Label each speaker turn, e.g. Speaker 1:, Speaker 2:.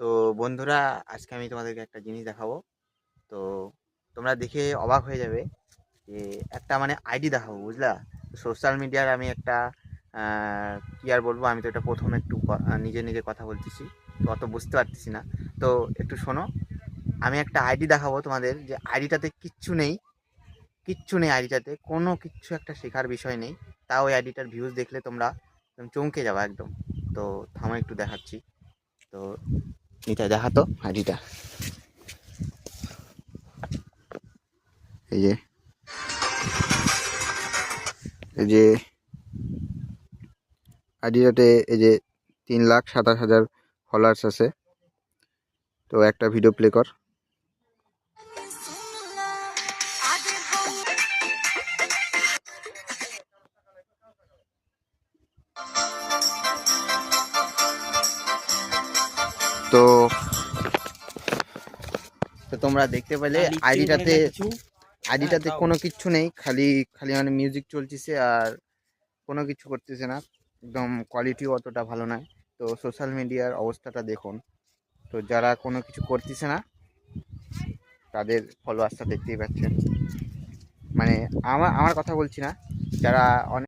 Speaker 1: তো বন্ধুরা, আজকে আমি তোমাদেরকে একটা জিনিস দেখাবো। তো তোমরা দেখে অবাক হয়ে যাবে যে একটা মানে আইডি দেখাবো, বুঝলা? সোশ্যাল মিডিয়ার আমি একটা কি আর বলবো, আমি তো এটা প্রথম একটু নিজে নিজে কথা বলতেছি, তো অত বুঝতে পারতেছি না। তো একটু শোনো, আমি একটা আইডি দেখাবো তোমাদের, যে আইডিটাতে কিচ্ছু নেই, কিচ্ছু নেই আইডিটাতে, কোনো কিচ্ছু একটা শেখার বিষয় নেই। তাও ওই আইডিটার ভিউজ দেখলে তোমরা একদম চমকে যাবে একদম। তো থামো, একটু দেখাচ্ছি। তো এটা দেখাতো আইডিটা, এই যে এই যে আইডিটাতে এই যে 3,27,000 ফলোয়ার্স আছে। তো একটা ভিডিও প্লে কর। তো তো তোমরা দেখতে পেলে আইডিটাতে কোনো কিচ্ছু নেই, খালি খালি মানে মিউজিক চলতেছে আর কোনো কিছু করতেছে না, একদম কোয়ালিটিও অতটা ভালো নয়। তো সোশ্যাল মিডিয়ার অবস্থাটা দেখুন। তো যারা কোনো কিছু করতেছে না তাদের ফলোয়ার্সটা দেখতেই পাচ্ছেন। মানে আমার আমার কথা বলছি না, যারা অনেক